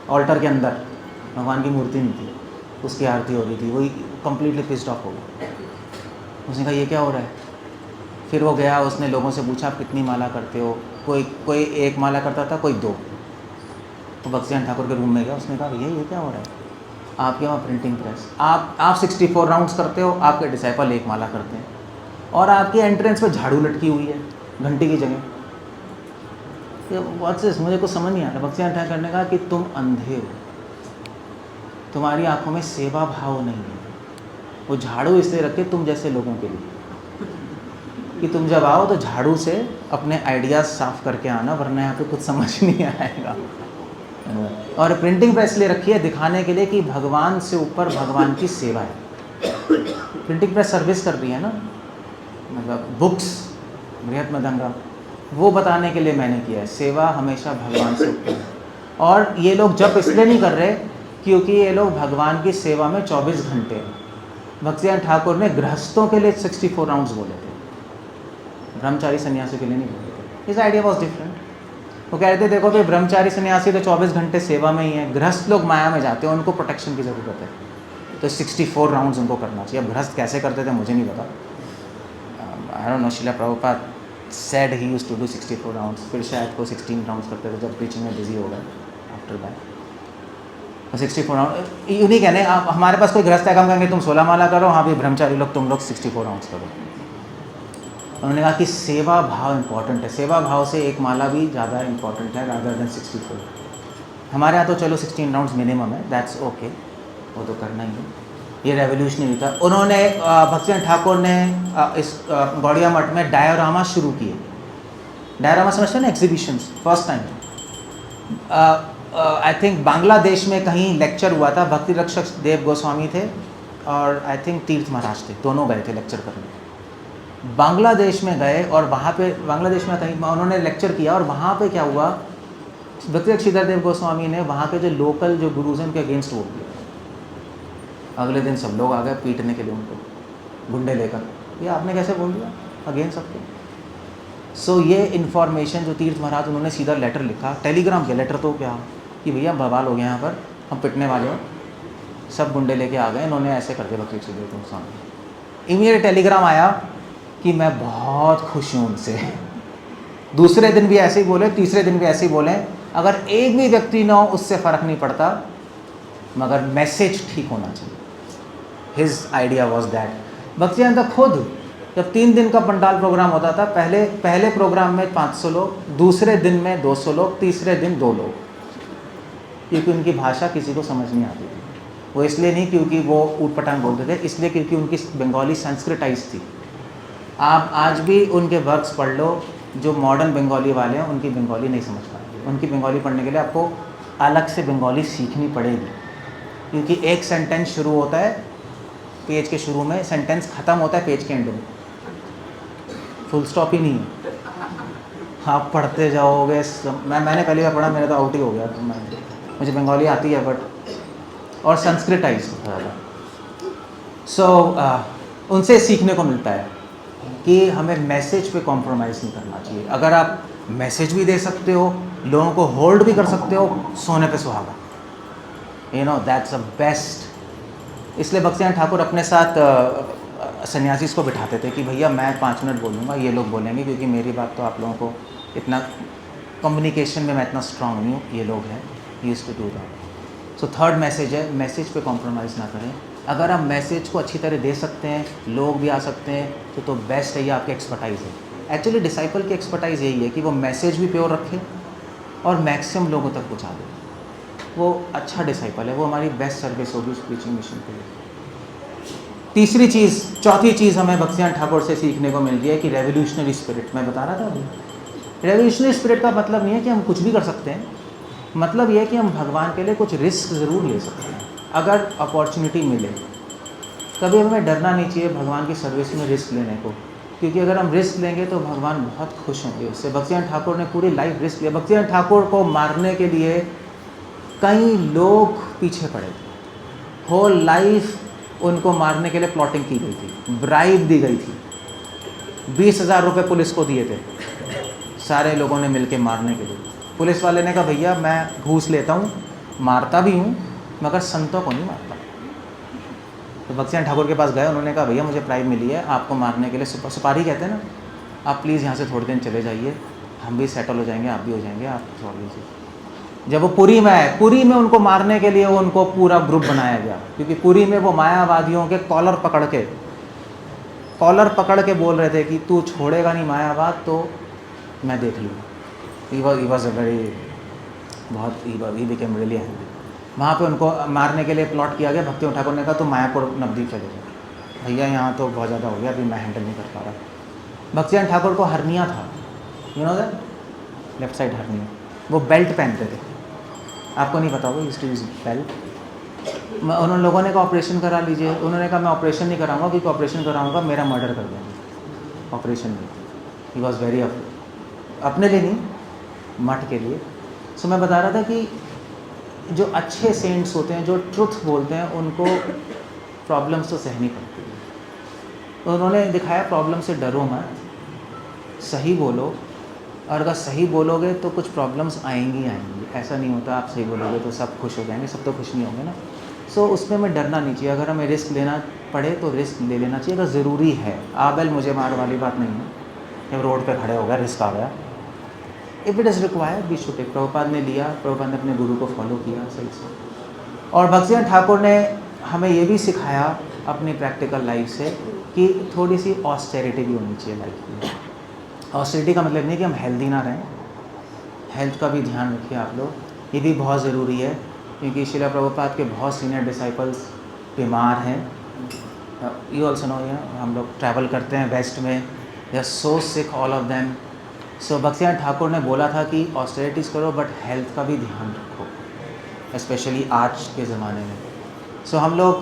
ऑल्टर के अंदर भगवान की मूर्ति नहीं थी, उसकी आरती हो रही थी। वही कम्प्लीटली पिस्ड ऑफ हो गया। उसने कहा ये क्या हो रहा है। फिर वो गया, उसने लोगों से पूछा आप कितनी माला करते हो। कोई 1 माला करता था, कोई 2। तो भक्तिसिद्धांत ठाकुर के रूम में गया, उसने कहा भैया ये क्या हो रहा है, आपके वहाँ प्रिंटिंग प्रेस, आप 64 राउंड्स करते हो, आपके डिसाइपल 1 माला करते हैं, और आपकी एंट्रेंस पे झाड़ू लटकी हुई है घंटी की जगह। व्हाट्स दिस, मुझे कुछ समझ नहीं आ रहा। भक्तिसिद्धांत ठाकुर ने कहा कि तुम अंधे हो, तुम्हारी आंखों में सेवा भाव नहीं है। वो झाड़ू इसलिए रखे तुम जैसे लोगों के लिए कि तुम जब आओ तो झाड़ू से अपने आइडियाज़ साफ करके आना, वरना यहाँ पे कुछ समझ नहीं आएगा। और प्रिंटिंग प्रेस ले रखी है दिखाने के लिए कि भगवान से ऊपर भगवान की सेवा है। प्रिंटिंग प्रेस सर्विस कर रही है ना, मतलब बुक्स, बृहत मदंगा, वो बताने के लिए मैंने किया है। सेवा हमेशा भगवान से ऊपर है। और ये लोग जब इसलिए नहीं कर रहे क्योंकि ये लोग भगवान की सेवा में 24 घंटे हैं। भक्तिसिद्धांत ठाकुर ने गृहस्थों के लिए 64 राउंड्स बोले थे, ब्रह्मचारी सन्यासी के लिए नहीं बोले थे। इस आइडिया वॉज डिफरेंट। वो कह रहे थे देखो भाई, ब्रह्मचारी सन्यासी तो 24 घंटे सेवा में ही है, गृहस्थ लोग माया में जाते हैं, उनको प्रोटेक्शन की ज़रूरत है, तो 64 राउंड्स उनको करना चाहिए। अब गृहस्थ कैसे करते थे मुझे नहीं पता, आई don't know. Shila Prabhupada said he used to do 64 rounds, फिर शायद को 16 राउंड्स करते थे जब प्रीचिंग में बिजी हो गए आफ्टर दैट। 64 राउंड यूँ नहीं कहने, आप हमारे पास कोई गृहस्थ है, हम कहेंगे तुम 16 माला करो, हाँ भाई ब्रह्मचारी लोग तुम लोग 64 राउंड्स करो। उन्होंने कहा कि सेवा भाव इम्पॉर्टेंट है, सेवा भाव से एक माला भी ज़्यादा इम्पॉर्टेंट है रादर देन 64। हमारे यहाँ तो चलो 16 राउंड्स मिनिमम है, दैट्स ओके, वो तो करना ही है। ये रेवोल्यूशनरी था। उन्होंने भक्तिनाथ ठाकुर ने इस गौड़िया मठ में डायोरामा शुरू किए। डायोरामा समझते हैं ना, exhibitions, first time I think Bangladesh में कहीं लेक्चर हुआ था। भक्ति रक्षक देव गोस्वामी थे और आई थिंक तीर्थ महाराज थे, दोनों गए थे लेक्चर करने। बांग्लादेश में गए और वहाँ पे बांग्लादेश में कहीं उन्होंने लेक्चर किया और वहाँ पे क्या हुआ, भक्ति श्रीधर देव गोस्वामी ने वहाँ के जो लोकल जो गुरुज हैं उनके अगेंस्ट वोट दिया। अगले दिन सब लोग आ गए पीटने के लिए उनको, गुंडे लेकर, ये आपने कैसे बोल दिया अगेंस्ट सबके। सो ये इन्फॉर्मेशन जो तीर्थ महाराज, उन्होंने सीधा लेटर लिखा, टेलीग्राम के लेटर तो क्या, कि भैया बवाल हो गया यहाँ पर, हम पिटने वाले हैं, सब गुंडे लेके आ गए, इन्होंने ऐसे कर दिया भक्ति श्रीधर देव गोस्वामी। इमीडिएट टेलीग्राम आया कि मैं बहुत खुश हूँ उनसे। दूसरे दिन भी ऐसे ही बोले, तीसरे दिन भी ऐसे ही बोले, अगर एक भी व्यक्ति ना हो उससे फ़र्क नहीं पड़ता, मगर मैसेज ठीक होना चाहिए। His idea was that. Bhaktivedanta खुद जब 3 दिन का पंडाल प्रोग्राम होता था, पहले प्रोग्राम में 500 लोग, दूसरे दिन में 200 लोग, तीसरे दिन 2 लोग, क्योंकि उनकी भाषा किसी को समझ नहीं आती थी। वो इसलिए नहीं क्योंकि वो ऊट पटांग बोलते थे, इसलिए क्योंकि उनकी बंगाली संस्कृताइज थी। आप आज भी उनके वर्क्स पढ़ लो, जो मॉडर्न बंगाली वाले हैं उनकी बंगाली नहीं समझ पाएंगे। उनकी बंगाली पढ़ने के लिए आपको अलग से बंगाली सीखनी पड़ेगी, क्योंकि एक सेंटेंस शुरू होता है पेज के शुरू में, सेंटेंस ख़त्म होता है पेज के एंड में, फुल स्टॉप ही नहीं है। आप पढ़ते जाओगे, मैंने पहली बार पढ़ा, मेरा तो आउट ही हो गया। तो मुझे बंगाली आती है बट, और संस्कृताइज होता है। सो उनसे सीखने को मिलता है कि हमें मैसेज पे कॉम्प्रोमाइज़ नहीं करना चाहिए। अगर आप मैसेज भी दे सकते हो, लोगों को होल्ड भी कर सकते हो, सोने पे सुहागा, you know, that's the best. इसलिए भक्तिनाथ ठाकुर अपने साथ सन्यासी को बिठाते थे कि भैया मैं 5 मिनट बोलूँगा, ये लोग बोलेंगे, क्योंकि मेरी बात तो आप लोगों को इतना कम्युनिकेशन में मैं इतना स्ट्रांग नहीं हूँ, ये लोग हैं, used to do that. So third message है, मैसेज पे कॉम्प्रोमाइज़ ना करें। अगर आप मैसेज को अच्छी तरह दे सकते हैं, लोग भी आ सकते हैं, तो बेस्ट है, ये आपकी एक्सपर्टाइज़ है। एक्चुअली डिसाइपल की एक्सपर्टाइज़ यही है कि वो मैसेज भी प्योर रखे और मैक्सिमम लोगों तक पहुँचा दे। वो अच्छा डिसाइपल है, वो हमारी बेस्ट सर्विस होगी उस प्रीचिंग मिशन के लिए। चौथी चीज़ हमें भक्तिनाथ ठाकुर से सीखने को मिल रही है कि रेवोल्यूशनरी स्पिरिट, मैं बता रहा था अभी। रेवोल्यूशनरी स्पिरिट का मतलब नहीं है कि हम कुछ भी कर सकते हैं, मतलब ये है कि हम भगवान के लिए कुछ रिस्क ज़रूर ले सकते हैं अगर अपॉर्चुनिटी मिले। कभी हमें डरना नहीं चाहिए भगवान की सर्विस में रिस्क लेने को, क्योंकि अगर हम रिस्क लेंगे तो भगवान बहुत खुश होंगे उससे। भक्तिनाथ ठाकुर ने पूरी लाइफ रिस्क लिया। भक्तिनाथ ठाकुर को मारने के लिए कई लोग पीछे पड़े थे, होल लाइफ उनको मारने के लिए प्लॉटिंग की गई थी, ब्राइब दी गई थी, 20,000 रुपये पुलिस को दिए थे सारे लोगों ने मिलके मारने के लिए। पुलिस वाले ने कहा भैया मैं घूस लेता हूँ, मारता भी हूँ, मगर संतों को नहीं मारता। तो भक्तिनाथ ठाकुर के पास गए, उन्होंने कहा भैया मुझे प्राइब मिली है आपको मारने के लिए, सुपारी कहते हैं ना, आप प्लीज़ यहाँ से थोड़े दिन चले जाइए, हम भी सेटल हो जाएंगे, आप भी हो जाएंगे, आप छोड़ दीजिए। जब वो पुरी में आए, पुरी में उनको मारने के लिए उनको पूरा ग्रुप बनाया गया, क्योंकि पुरी में वो मायावादियों के कॉलर पकड़ के बोल रहे थे कि तू छोड़ेगा नहीं मायावाद तो मैं देख लूँगा। He was a very he became really angry. वहाँ पे उनको मारने के लिए प्लॉट किया गया। भक्तिनाथ ठाकुर ने कहा तो मायापुर नवद्वीप चले जाओ भैया, यहाँ तो बहुत ज़्यादा हो गया, अभी मैं हैंडल नहीं कर पा रहा। भक्तिनाथ ठाकुर को हर्निया था, you know that, left side hernia. वो बेल्ट पहनते थे, आपको नहीं पता होगा, यूज्ड टू यूज बेल्ट। उन्होंने लोगों ने कहा ऑपरेशन करा लीजिए, उन्होंने कहा मैं ऑपरेशन नहीं कराऊंगा, क्योंकि ऑपरेशन कराऊंगा मेरा मर्डर कर देंगे, ऑपरेशन नहीं। ही वॉज वेरी अपने लिए नहीं, मठ के लिए। सो मैं बता रहा था कि जो अच्छे सेंट्स होते हैं, जो ट्रुथ बोलते हैं, उनको प्रॉब्लम्स तो सहनी पड़ती है। तो उन्होंने दिखाया प्रॉब्लम से डरो मत, सही बोलो, और अगर सही बोलोगे तो कुछ प्रॉब्लम्स आएंगी। ऐसा नहीं होता आप सही बोलोगे तो सब खुश हो जाएंगे, सब तो खुश नहीं होंगे ना। सो उसमें हमें डरना नहीं चाहिए। अगर हमें रिस्क लेना पड़े तो रिस्क ले लेना चाहिए, अगर ज़रूरी है। आबेल मुझे मार वाली बात नहीं है, जब रोड पे खड़े हो गया, रिस्क आ गया, if it is required we should take. Prabhupada ने लिया, प्रभुपाद ने अपने गुरु को फॉलो किया सही से। और भक्तिनाथ ठाकुर ने हमें ये भी सिखाया अपनी प्रैक्टिकल लाइफ से कि थोड़ी सी ऑस्टेरिटी भी होनी चाहिए लाइफ में। ऑस्टेरिटी का मतलब नहीं कि हम हेल्दी ना रहें, हेल्थ का भी ध्यान रखिए आप लोग, ये भी बहुत ज़रूरी है, क्योंकि श्रील प्रभुपाद के बहुत सीनियर डिसाइपल्स बीमार हैं। यू ऑल्सो नो, हम लोग ट्रैवल करते हैं वेस्ट में, they are so sick all of them. So Bhaktiyan Thakur ने बोला था कि ऑस्टेरिटीज़ करो बट हेल्थ का भी ध्यान रखो, स्पेशली आज के ज़माने में। सो हम लोग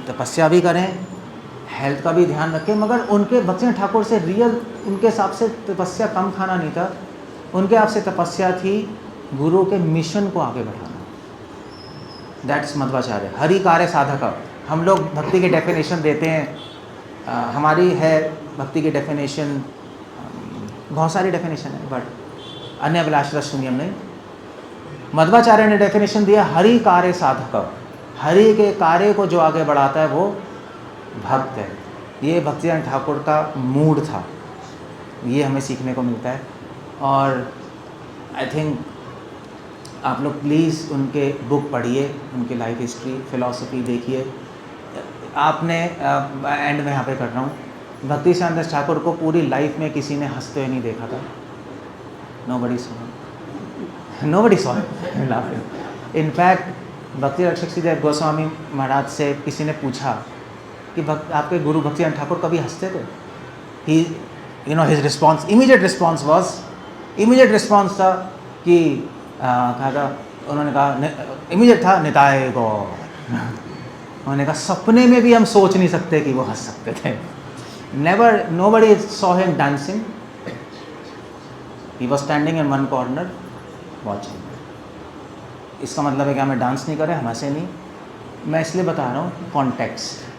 तपस्या भी करें, हेल्थ का भी ध्यान रखें, मगर उनके भक्तियान ठाकुर से रियल, उनके हिसाब से तपस्या कम खाना नहीं था, उनके हिसाब से तपस्या थी गुरु के मिशन को आगे बढ़ाना। दैट्स मध्वाचार्य, हरि कार्य साधक। हम लोग भक्ति की डेफिनेशन देते हैं, हमारी है भक्ति की डेफिनेशन, बहुत सारी डेफिनेशन है, बट अन्य अभिलाष शून्यम नहीं। मध्वाचार्य ने डेफिनेशन दिया हरि कार्य साधक, हरि के कार्य को जो आगे बढ़ाता है वो भक्त है। ये भक्तिदान ठाकुर का मूड था, ये हमें सीखने को मिलता है। और आई थिंक आप लोग प्लीज़ उनके बुक पढ़िए, उनकी लाइफ हिस्ट्री, फिलॉसफी देखिए। आपने एंड में यहाँ पे कर रहा हूँ, भक्ति सिद्धांत दास ठाकुर को पूरी लाइफ में किसी ने हंसते हुए नहीं देखा था। Nobody saw laughing. इनफैक्ट भक्ति रक्षक श्री देव गोस्वामी महाराज से किसी ने पूछा कि आपके गुरु भक्ति ठाकुर कभी हंसते थे? ही हिज रिस्पॉन्स, इमीडिएट रिस्पॉन्स था कि कहा था, उन्होंने कहा, इमीडिएट था, निताय गो। उन्होंने कहा सपने में भी हम सोच नहीं सकते कि वो हंस सकते थे। Never, nobody saw him dancing, he was standing in one corner watching. इसका मतलब है कि हमें डांस नहीं करें, हम हंसे नहीं। मैं इसलिए बता रहा हूँ कॉन्टेक्स्ट।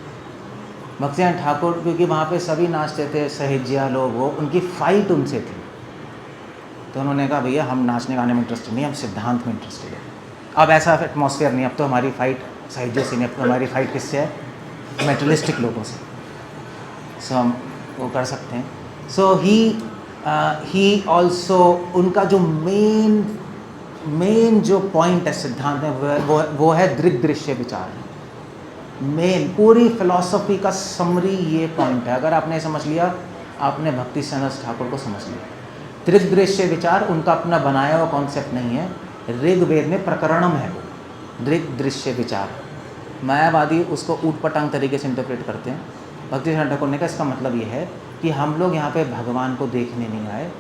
भक्तिदान ठाकुर क्योंकि वहाँ पे सभी नाचते थे, सहेजिया लोग, वो उनकी फाइट उनसे थी, तो उन्होंने कहा भैया हम नाचने गाने में इंटरेस्टेड नहीं, हम सिद्धांत में इंटरेस्टेड है। अब ऐसा एटमॉस्फेयर नहीं, अब तो हमारी फ़ाइट सहेजिया से नहीं, अब तो हमारी फ़ाइट किससे है? मेटलिस्टिक लोगों से। सो हम वो कर सकते हैं। सो ही ऑल्सो, उनका जो मेन जो पॉइंट है सिद्धांत में वो है दृग दृश्य विचार। मेन पूरी फिलॉसफी का समरी ये पॉइंट है। अगर आपने समझ लिया, आपने भक्ति सिद्धांत दास ठाकुर को समझ लिया। दृग दृश्य विचार उनका अपना बनाया हुआ कॉन्सेप्ट नहीं है, ऋग्वेद में प्रकरणम है वो दृग दृश्य विचार। मायावादी उसको ऊटपटांग तरीके से इंटरप्रेट करते हैं। भक्ति सिद्धांत ठाकुर ने कहा इसका मतलब ये है कि हम लोग यहाँ पे भगवान को देखने नहीं आए,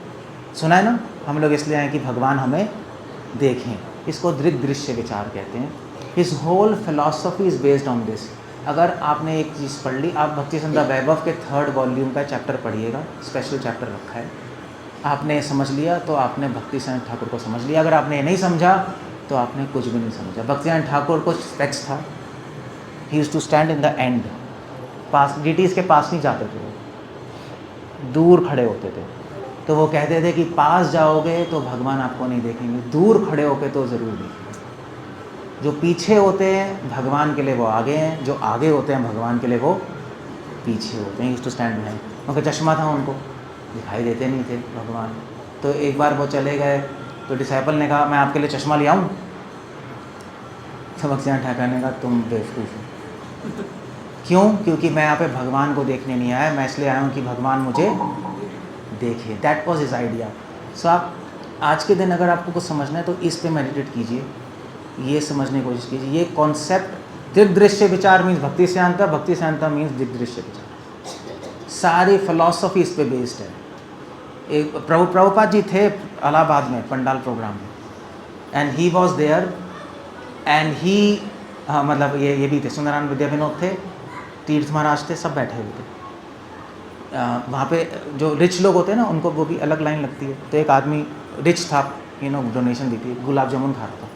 सुना है ना, हम लोग इसलिए आए कि भगवान हमें देखें। इसको दृग दृश्य विचार कहते हैं। His whole philosophy is based on this. अगर आपने एक चीज़ पढ़ ली, आप भक्ति सिद्धांत वैभव के 3rd वॉल्यूम का चैप्टर पढ़िएगा, स्पेशल चैप्टर रखा है। आपने समझ लिया तो आपने भक्ति सिद्धांत ठाकुर को समझ लिया। अगर आपने नहीं समझा तो आपने कुछ भी नहीं समझा। भक्ति सिद्धांत ठाकुर को स्पेक्स था, he used to stand in the end, पास डिटीज़ के पास नहीं जाते थे, वो दूर खड़े होते थे। तो वो कहते थे कि पास जाओगे तो भगवान आपको नहीं देखेंगे, दूर खड़े होके तो ज़रूर देखेंगे। जो पीछे होते हैं भगवान के लिए वो आगे हैं, जो आगे होते हैं भगवान के लिए वो पीछे होते हैं। Used to stand behind. उनका चश्मा था, उनको दिखाई देते नहीं थे भगवान। तो एक बार वो चले गए तो डिसाइपल ने कहा मैं आपके लिए चश्मा ले आऊँ? तो भक्ति सिद्धांत ठाकुर ने कहा तुम बेवकूफ़ हो। क्यों? क्योंकि मैं यहाँ पे भगवान को देखने नहीं आया, मैं इसलिए आया हूँ कि भगवान मुझे देखे। That was his idea. So आप आज के दिन अगर आपको कुछ समझना है तो इस पे मेडिटेट कीजिए, ये समझने की कोशिश कीजिए। ये कॉन्सेप्ट दृग दृश्य विचार मीन्स भक्ति सिद्धांत मीन्स दृग दृश्य विचार। सारी फिलॉसफी इस पे बेस्ड है। एक प्रभुपाद जी थे इलाहाबाद में पंडाल प्रोग्राम में, and he was there and he मतलब ये भी थे, सुंदरानंद विद्या विनोद थे, तीर्थ महाराज थे, सब बैठे हुए थे। वहाँ पे जो रिच लोग होते हैं ना, उनको वो भी अलग लाइन लगती है। तो एक आदमी रिच था, डोनेशन दी थी, गुलाब जामुन खा रहा था।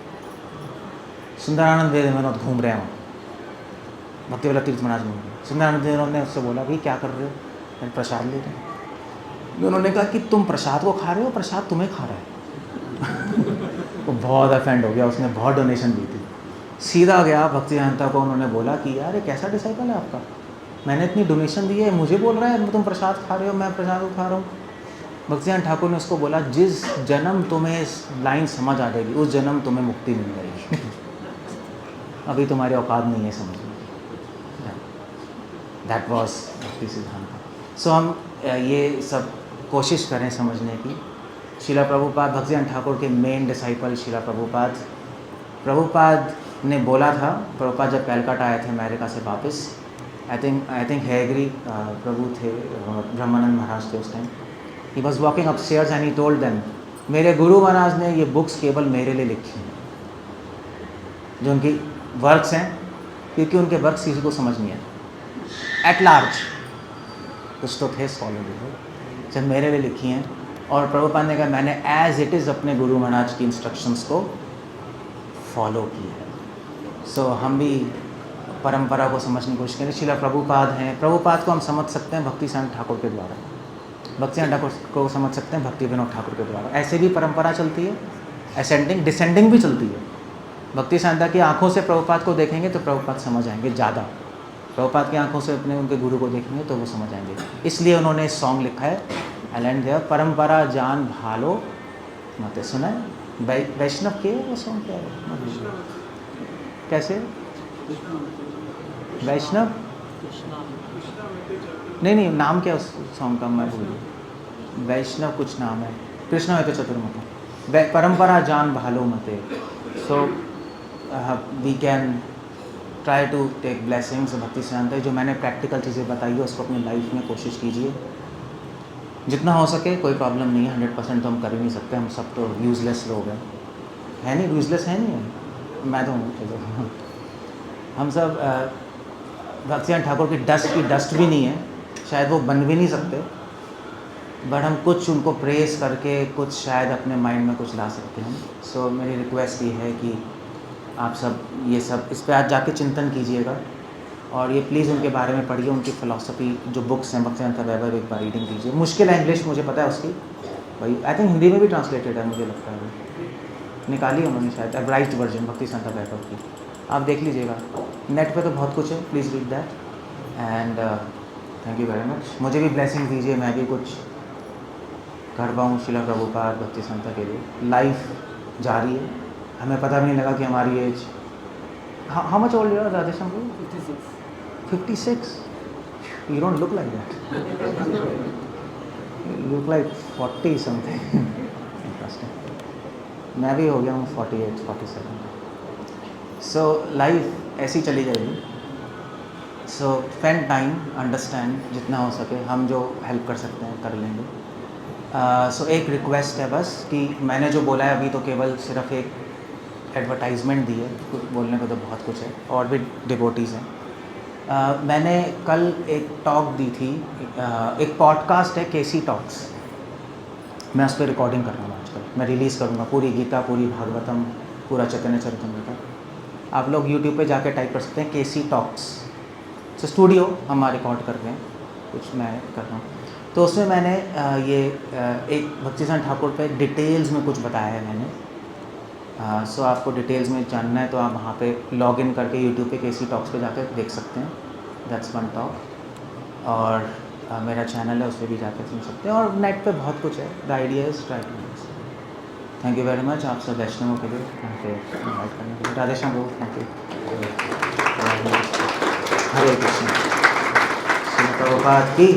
सुंदरानंद विनोद घूम रहे हैं वहाँ, भक्ति वाला तीर्थ महाराज घूम रहे। सुंदरानंद विनोद ने उससे बोला भाई क्या कर रहे हो? मैंने प्रसाद ले रहे हैं। उन्होंने कहा कि तुम प्रसाद को खा रहे हो, प्रसाद तुम्हें खा रहा है। वो बहुत अफेंड हो गया, उसने बहुत डोनेशन दी थी। सीधा गया भक्ति सिद्धांत को, उन्होंने बोला कि यार ये कैसा डिसाइपल है आपका, मैंने इतनी डोनेशन दी है, मुझे बोल रहा है तुम प्रसाद खा रहे हो, मैं प्रसाद को खा रहा हूँ। भक्ति सिद्धांत ठाकुर ने उसको बोला जिस जन्म तुम्हें लाइन समझ आ जाएगी उस जन्म तुम्हें मुक्ति मिल जाएगी। अभी तुम्हारी औकात नहीं है समझने। दैट वाज भक्ति सिद्धांत। सो हम ये सब कोशिश करें समझने की। शिला प्रभुपाद भक्तिसिद्धांत ठाकुर के मेन डिसाइपल शिला प्रभुपाद ने बोला था, प्रभुपाद जब कैलकाटा आए थे अमेरिका से वापस, आई थिंक हैगरी प्रभु थे, ब्रह्मानंद महाराज थे उस time. He was walking upstairs and he told them, मेरे गुरु महाराज ने ये बुक्स केवल मेरे लिए लिखी हैं, जो उनकी वर्क्स हैं, क्योंकि उनके वर्क्स किसी को समझ नहीं आए एट लार्ज। कुछ तो थे स्कॉलर जब मेरे लिए लिखी हैं। और प्रभुपाद ने कहा मैंने एज इट इज़ अपने गुरु महाराज की इंस्ट्रक्शंस को फॉलो किया है। सो हम भी परंपरा को समझने की कोशिश करें। शिला प्रभुपाद हैं, प्रभुपाद को हम समझ सकते हैं भक्ति सिद्धांत ठाकुर के द्वारा, भक्ति सिद्धांत ठाकुर को समझ सकते हैं भक्ति विनोद ठाकुर के द्वारा। ऐसे भी परंपरा चलती है, असेंडिंग डिसेंडिंग भी चलती है। भक्ति सिद्धांत की आंखों से प्रभुपाद को देखेंगे तो प्रभुपाद समझ आएंगे ज़्यादा, प्रभुपाद की आंखों से अपने उनके गुरु को देखेंगे तो वो समझ आएंगे। इसलिए उन्होंने सॉन्ग लिखा है एलेंड देव, परंपरा जान भालो मत। सुना है वैष्णव के वो सॉन्ग क्या है, कैसे वैष्णव, नहीं नाम क्या उस सॉन्ग का मैं भूल गया, वैष्णव कुछ नाम है, कृष्ण है तो चतुर्मुख, परंपरा जान भालो मते। So we can try to take blessings Bhakti Siddhanta. जो मैंने प्रैक्टिकल चीज़ें बताई है उसको अपनी लाइफ में कोशिश कीजिए जितना हो सके। कोई प्रॉब्लम नहीं है, 100% तो हम कर ही नहीं सकते, हम सब तो यूज़लेस लोग हैं, है नहीं, यूज़लेस है नहीं है, मैं तो हूँ, चलो हम सब भक्ति सिद्धांत ठाकुर की डस्ट भी नहीं है, शायद वो बन भी नहीं सकते, बट हम कुछ उनको प्रेस करके कुछ शायद अपने माइंड में कुछ ला सकते हैं। सो मेरी रिक्वेस्ट ये है कि आप सब ये सब इस पर आज जाके चिंतन कीजिएगा और ये प्लीज़ उनके बारे में पढ़िए, उनकी फ़िलॉसफी जो बुक्स हैं भक्ति सिद्धांत वैभव एक बार रीडिंग कीजिए। मुश्किल है इंग्लिश, मुझे पता है उसकी, भाई आई थिंक हिंदी में भी ट्रांसलेटेड है, मुझे लगता है निकाली उन्होंने शायद एब्राइज्ड वर्जन भक्ति सिद्धांत वैभव की, आप देख लीजिएगा, नेट पे तो बहुत कुछ है, please read that and thank you very much. मुझे भी ब्लेसिंग दीजिए, मैं भी कुछ कर पाऊँ शिला प्रभुपाद भक्ति सिद्धांत के लिए। लाइफ जारी है, हमें पता भी नहीं लगा कि हमारी age, how much old you are Radheshyam को? 56। You don't look like that. You look like 40 something. Interesting. मैं भी हो गया हूँ 48, 47। So लाइफ ऐसी चली जाएगी। So spend time, understand जितना हो सके, हम जो हेल्प कर सकते हैं कर लेंगे। So एक रिक्वेस्ट है बस कि मैंने जो बोला है अभी तो केवल सिर्फ एक एडवर्टाइजमेंट दी है, कुछ बोलने को तो बहुत कुछ है और भी डिवोटीज़ हैं। मैंने कल एक टॉक दी थी, एक पॉडकास्ट है केसी टॉक्स, मैं उस पर रिकॉर्डिंग कर रहा हूँ आजकल, मैं रिलीज़ करूँगा पूरी गीता, पूरी भागवतम, पूरा चैतन्य चरितमृत। आप लोग यूट्यूब पे जाके टाइप कर सकते हैं केसी टॉक्स। तो स्टूडियो हम रिकॉर्ड कर रहे हैं, कुछ मैं कर रहा हूँ। तो उसमें मैंने एक भक्ति सिद्धांत ठाकुर पे डिटेल्स में कुछ बताया है मैंने। सो आपको डिटेल्स में जानना है तो आप वहाँ पे लॉग इन करके यूट्यूब पे केसी टॉक्स पे जाकर देख सकते हैं, दैट्स वन टॉक। और मेरा चैनल है उस पर भी जाकर सुन सकते हैं और नेट पे बहुत कुछ है, the idea is try to use. Thank you very much आप सब वैष्णवों के लिए इन्वाइट करने के लिए। राधेश्याम को थैंक यू। हरे कृष्ण। श्री प्रभुपाद की